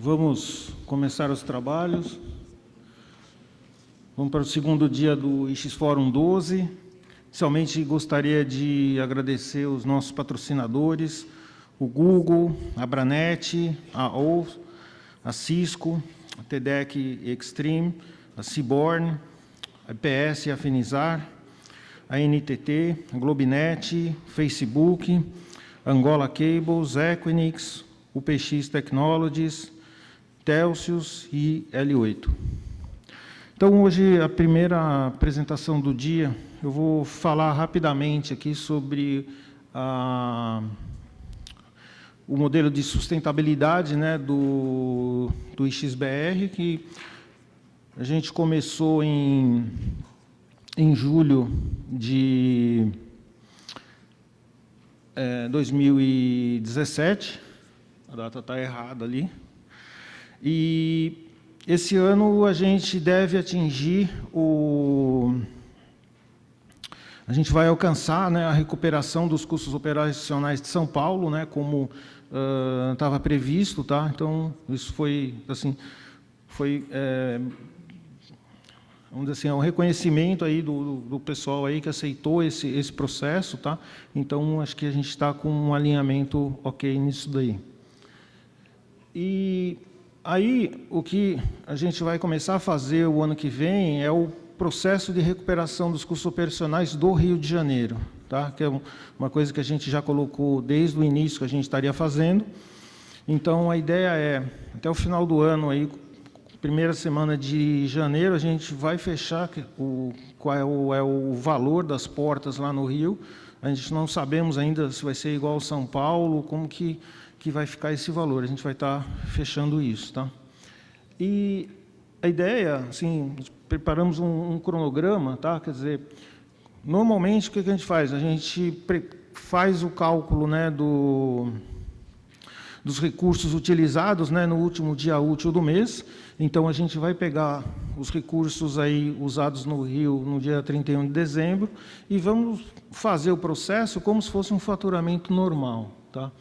Vamos começar os trabalhos. Vamos para o segundo dia do IX Fórum 12. Inicialmente, gostaria de agradecer os nossos patrocinadores, o Google, a Abranet, a OU, a Cisco, a TEDEC Extreme, a Seaborn, a IPS e a Finizar, a NTT, a Globinet, Facebook, Angola Cables, Equinix, UPX Technologies, Telsius e L8. Então, hoje, a primeira apresentação do dia, eu vou falar rapidamente aqui sobre o modelo de sustentabilidade, né, do IXBR, que a gente começou em julho de 2017, a data está errada ali, e esse ano a gente deve atingir a gente vai alcançar, né, a recuperação dos custos operacionais de São Paulo, né, como estava previsto, tá? Então isso foi assim, vamos dizer assim, um reconhecimento aí do pessoal aí que aceitou esse processo, tá? Então acho que a gente está com um alinhamento ok nisso daí. E aí, o que a gente vai começar a fazer o ano que vem é o processo de recuperação dos custos operacionais do Rio de Janeiro, tá? Que é uma coisa que a gente já colocou desde o início que a gente estaria fazendo. Então, a ideia é, até o final do ano, aí, primeira semana de janeiro, a gente vai fechar qual é o valor das portas lá no Rio. A gente não sabemos ainda se vai ser igual ao São Paulo, como que vai ficar esse valor. A gente vai estar fechando isso, tá? E a ideia, assim, preparamos um cronograma, tá? Quer dizer, normalmente o que a gente faz? A gente faz o cálculo, né, dos recursos utilizados, né, no último dia útil do mês. Então a gente vai pegar os recursos aí usados no Rio no dia 31 de dezembro e vamos fazer o processo como se fosse um faturamento normal, tá?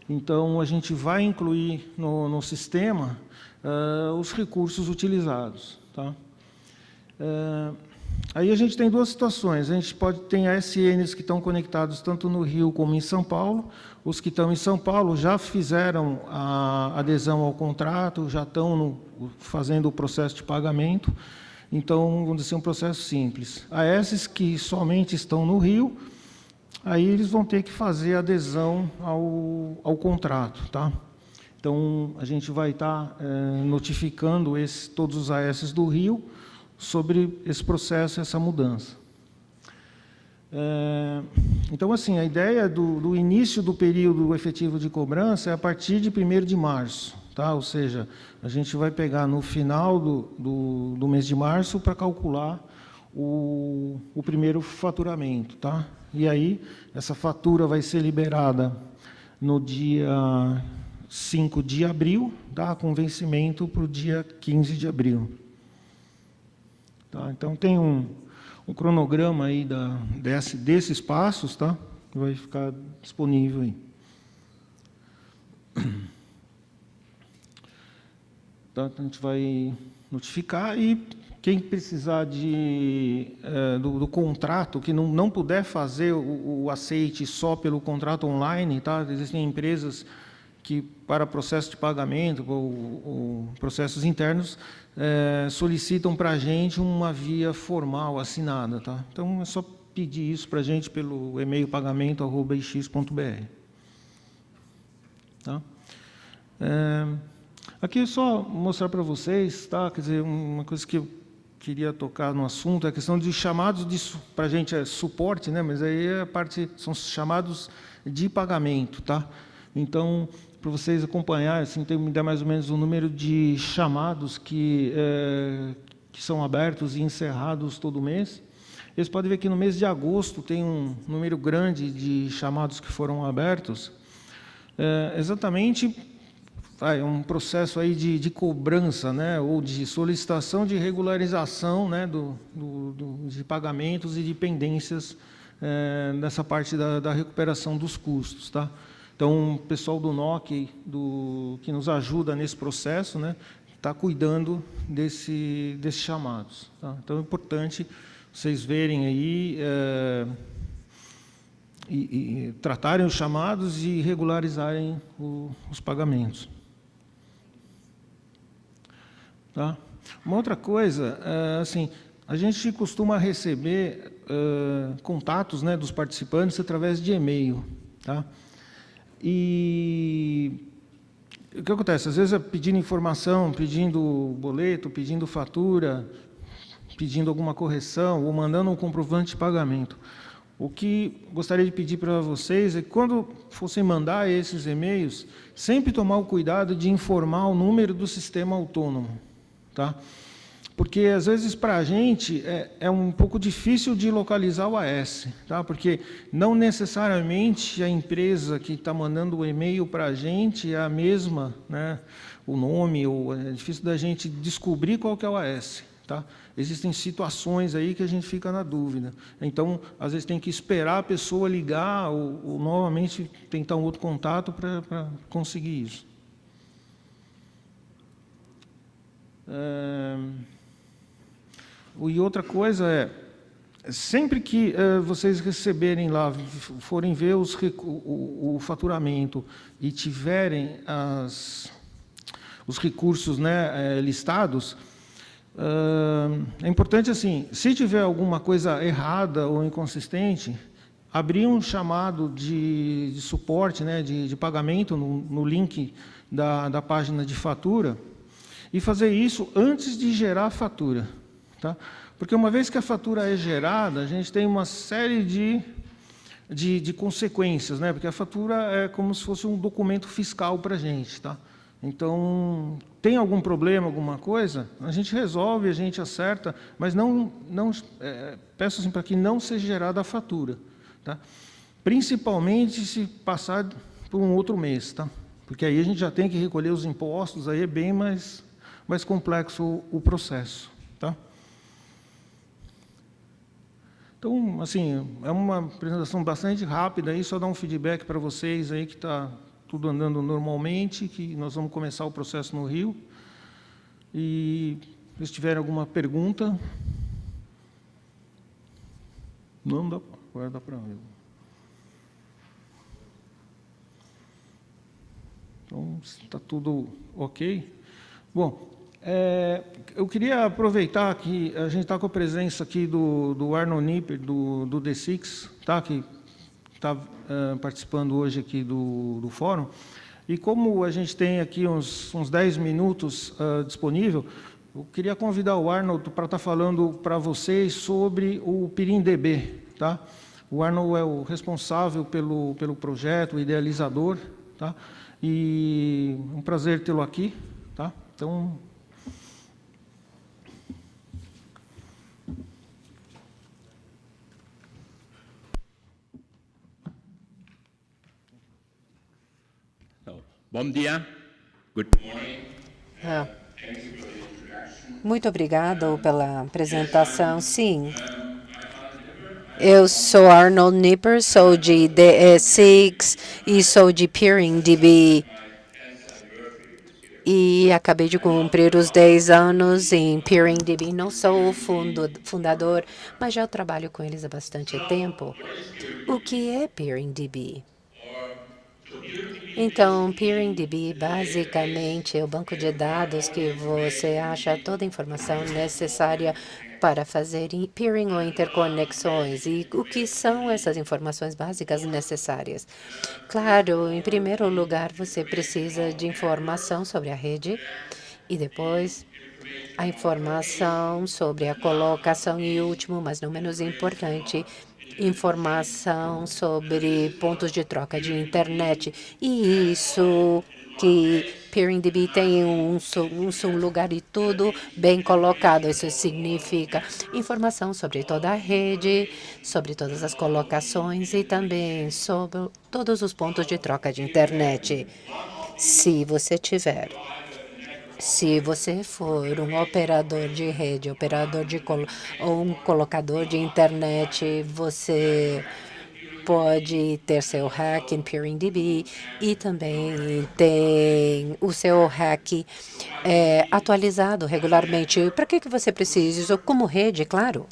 Então, a gente vai incluir no sistema os recursos utilizados, tá? Aí a gente tem duas situações. A gente pode ter ASNs que estão conectados tanto no Rio como em São Paulo. Os que estão em São Paulo já fizeram a adesão ao contrato, já estão fazendo o processo de pagamento. Então, vamos dizer, é um processo simples. AS que somente estão no Rio, aí eles vão ter que fazer adesão ao contrato, tá? Então, a gente vai estar notificando todos os AS do Rio sobre esse processo, essa mudança. Então, assim, a ideia do início do período efetivo de cobrança é a partir de 1º de março, tá? Ou seja, a gente vai pegar no final do mês de março para calcular o primeiro faturamento, tá? E aí, essa fatura vai ser liberada no dia 5 de abril, tá? Com vencimento para o dia 15 de abril. Tá? Então, tem um cronograma aí desses passos, tá? Que vai ficar disponível aí. Então, a gente vai notificar e quem precisar do contrato, que não puder fazer o aceite só pelo contrato online, tá? Existem empresas que, para processo de pagamento ou processos internos, solicitam para a gente uma via formal assinada, tá? Então, é só pedir isso para a gente pelo e-mail pagamento@ix.br. Tá? Aqui é só mostrar para vocês, tá? Quer dizer, uma coisa que eu queria tocar no assunto é a questão de chamados para a gente é suporte, né? Mas aí a parte são chamados de pagamento, tá? Então, para vocês acompanharem, assim, me dá mais ou menos o número de chamados que são abertos e encerrados todo mês. Vocês podem ver que no mês de agosto tem um número grande de chamados que foram abertos. Exatamente, é um processo aí de cobrança, né, ou de solicitação de regularização, né, de pagamentos e de pendências nessa parte da recuperação dos custos, tá? Então, o pessoal do NOC, que nos ajuda nesse processo, né, está cuidando desses chamados. Tá? Então, é importante vocês verem aí e tratarem os chamados e regularizarem os pagamentos. Tá? Uma outra coisa, assim, a gente costuma receber contatos, né, dos participantes através de e-mail. Tá? E o que acontece? Às vezes é pedindo informação, pedindo boleto, pedindo fatura, pedindo alguma correção ou mandando um comprovante de pagamento. O que gostaria de pedir para vocês é que, quando fossem mandar esses e-mails, sempre tomar o cuidado de informar o número do sistema autônomo. Tá? Porque, às vezes, para a gente, é um pouco difícil de localizar o AS, tá? Porque não necessariamente a empresa que está mandando o e-mail para a gente é a mesma, né, o nome, ou é difícil da gente descobrir qual que é o AS. Tá? Existem situações aí que a gente fica na dúvida. Então, às vezes, tem que esperar a pessoa ligar ou novamente tentar um outro contato para conseguir isso. E outra coisa sempre que vocês receberem lá, forem ver o faturamento e tiverem os recursos, né, listados, é importante, assim, se tiver alguma coisa errada ou inconsistente, abrir um chamado de suporte, né, de pagamento no link da página de fatura e fazer isso antes de gerar a fatura. Tá? Porque uma vez que a fatura é gerada, a gente tem uma série de consequências, né? Porque a fatura é como se fosse um documento fiscal para a gente. Tá? Então, tem algum problema, alguma coisa, a gente resolve, a gente acerta, mas peço assim, para que não seja gerada a fatura. Tá? Principalmente se passar por um outro mês. Tá? Porque aí a gente já tem que recolher os impostos, aí é bem mais complexo o processo. Tá? Então, assim, é uma apresentação bastante rápida, aí, só dar um feedback para vocês aí que está tudo andando normalmente, que nós vamos começar o processo no Rio. E se tiverem alguma pergunta... Não dá, agora dá para ver. Então, está tudo ok. Bom, eu queria aproveitar que a gente está com a presença aqui do Arnold Nipper, do D6, tá? Que está participando hoje aqui do fórum. E como a gente tem aqui uns 10 minutos disponível, eu queria convidar o Arnold para estar falando para vocês sobre o PIRINDB. Tá? O Arnold é o responsável pelo projeto, o idealizador. Tá? E é um prazer tê-lo aqui. Tá? Então... Bom dia. Good morning. Muito obrigado pela apresentação. Sim, eu sou Arnold Nipper, sou de DE6 e sou de PIRINDB. E acabei de cumprir os 10 anos em PIRINDB. Não sou o fundador, mas já trabalho com eles há bastante tempo. O que é PIRINDB? Então, PIRINDB basicamente é o banco de dados que você acha toda a informação necessária para fazer peering ou interconexões. E o que são essas informações básicas necessárias? Claro, em primeiro lugar, você precisa de informação sobre a rede e depois a informação sobre a colocação e, último, mas não menos importante, informação sobre pontos de troca de internet. E isso que PIRINDB tem um lugar e tudo bem colocado. Isso significa informação sobre toda a rede, sobre todas as colocações e também sobre todos os pontos de troca de internet. Se você for um operador de rede, ou um colocador de internet, você pode ter seu hack em PeeringDB e também tem o seu hack atualizado regularmente. Para que você precisa? Isso como rede, claro.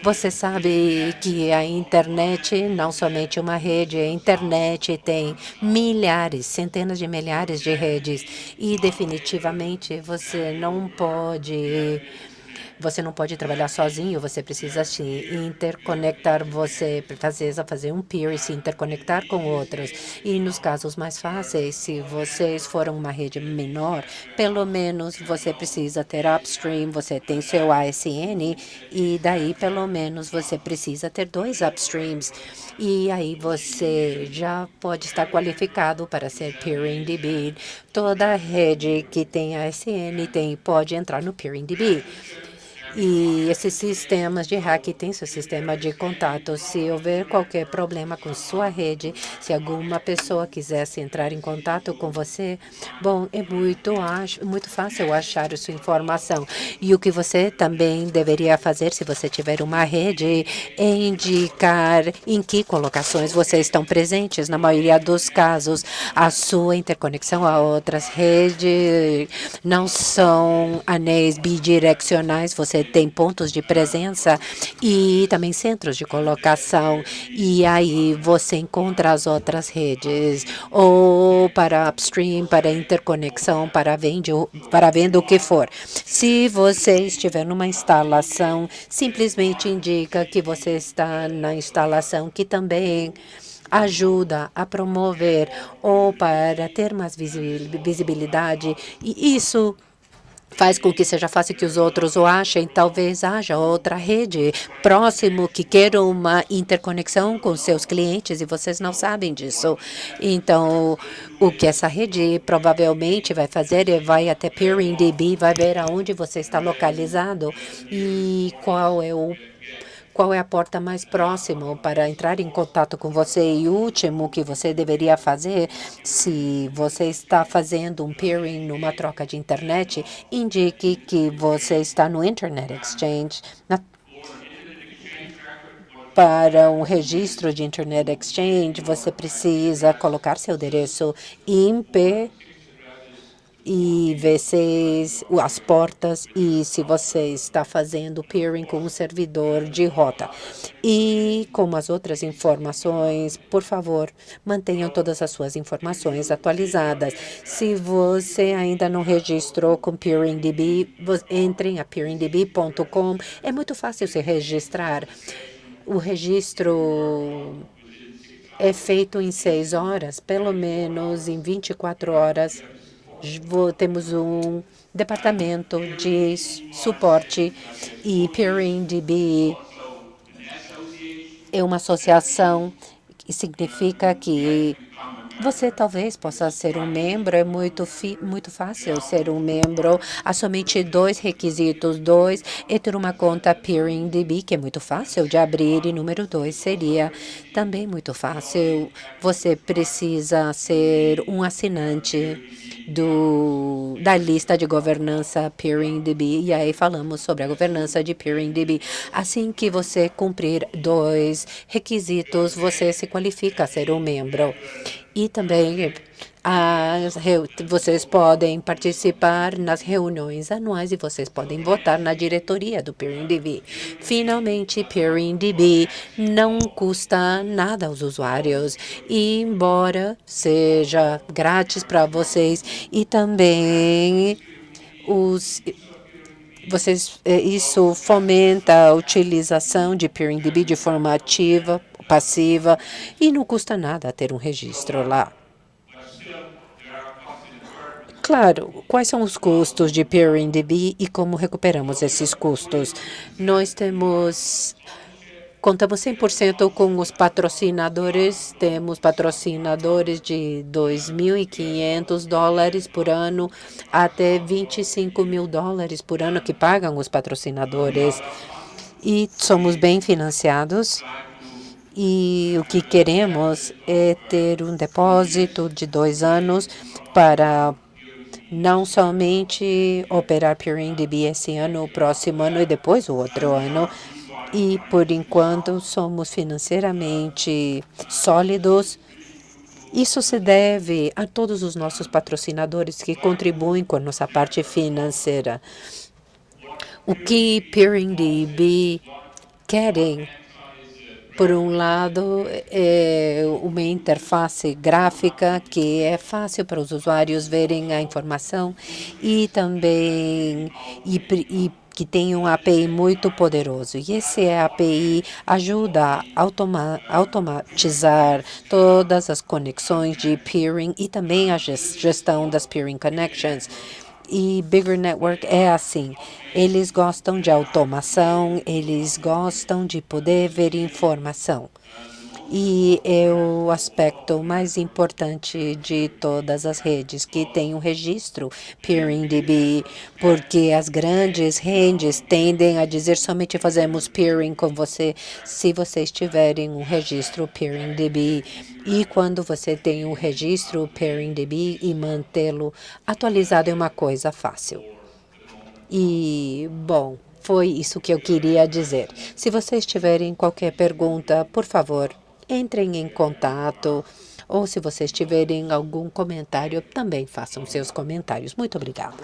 Você sabe que a internet, não somente uma rede, a internet tem milhares, centenas de milhares de redes e definitivamente você não pode trabalhar sozinho, você precisa se interconectar, você precisa fazer um peer e se interconectar com outros. E nos casos mais fáceis, se vocês forem uma rede menor, pelo menos você precisa ter upstream, você tem seu ASN e daí pelo menos você precisa ter 2 upstreams. E aí você já pode estar qualificado para ser PeeringDB. Toda rede que tem ASN pode entrar no PeeringDB. E esses sistemas de hack têm seu sistema de contato. Se houver qualquer problema com sua rede, se alguma pessoa quisesse entrar em contato com você, bom, é muito fácil achar a sua informação. E o que você também deveria fazer, se você tiver uma rede, é indicar em que colocações vocês estão presentes. Na maioria dos casos, a sua interconexão a outras redes não são anéis bidirecionais, você tem pontos de presença e também centros de colocação. E aí você encontra as outras redes, ou para upstream, para interconexão, para venda, o que for. Se você estiver numa instalação, simplesmente indica que você está na instalação, que também ajuda a promover ou para ter mais visibilidade. E isso faz com que seja fácil que os outros o achem. Talvez haja outra rede próximo que queira uma interconexão com seus clientes e vocês não sabem disso. Então, o que essa rede provavelmente vai fazer é vai até PeeringDB, vai ver aonde você está localizado e qual é a porta mais próxima para entrar em contato com você. E o último que você deveria fazer, se você está fazendo um peering numa troca de internet, indique que você está no Internet Exchange. Para um registro de Internet Exchange, você precisa colocar seu endereço IP e V6, as portas, e se você está fazendo peering com um servidor de rota. E como as outras informações, por favor, mantenham todas as suas informações atualizadas. Se você ainda não registrou com PeeringDB, entrem a peeringdb.com. É muito fácil se registrar. O registro é feito em 6 horas, pelo menos em 24 horas. Temos um departamento de suporte e PeeringDB é uma associação que significa que você talvez possa ser um membro. É muito fácil ser um membro. Há somente 2 requisitos. 2 é ter uma conta PeeringDB, que é muito fácil de abrir. E número 2 seria também muito fácil. Você precisa ser um assinante da lista de governança PeeringDB. E aí falamos sobre a governança de PeeringDB. Assim que você cumprir 2 requisitos, você se qualifica a ser um membro. E também vocês podem participar nas reuniões anuais e vocês podem votar na diretoria do PeeringDB. Finalmente, PeeringDB não custa nada aos usuários, e embora seja grátis para vocês e também isso fomenta a utilização de PeeringDB de forma ativa, passiva, e não custa nada ter um registro lá. Claro, quais são os custos de PeeringDB e como recuperamos esses custos? Nós contamos 100% com os patrocinadores. Temos patrocinadores de $2.500 por ano até $25.000 por ano que pagam os patrocinadores. E somos bem financiados. E o que queremos é ter um depósito de 2 anos para não somente operar PeeringDB esse ano, o próximo ano e depois o outro ano. e, por enquanto, somos financeiramente sólidos. Isso se deve a todos os nossos patrocinadores que contribuem com a nossa parte financeira. O que PeeringDB querem, por um lado, é uma interface gráfica que é fácil para os usuários verem a informação e também que tem um API muito poderoso. E esse API ajuda a automatizar todas as conexões de peering e também a gestão das peering connections. E Bigger Network é assim. Eles gostam de automação, eles gostam de poder ver informação. E é o aspecto mais importante de todas as redes, que tem um registro PeeringDB, porque as grandes redes tendem a dizer somente fazemos peering com você se vocês tiverem um registro PeeringDB. E quando você tem um registro PeeringDB e mantê-lo atualizado é uma coisa fácil. E, bom, foi isso que eu queria dizer. Se vocês tiverem qualquer pergunta, por favor, entrem em contato. Ou se vocês tiverem algum comentário, também façam seus comentários. Muito obrigada.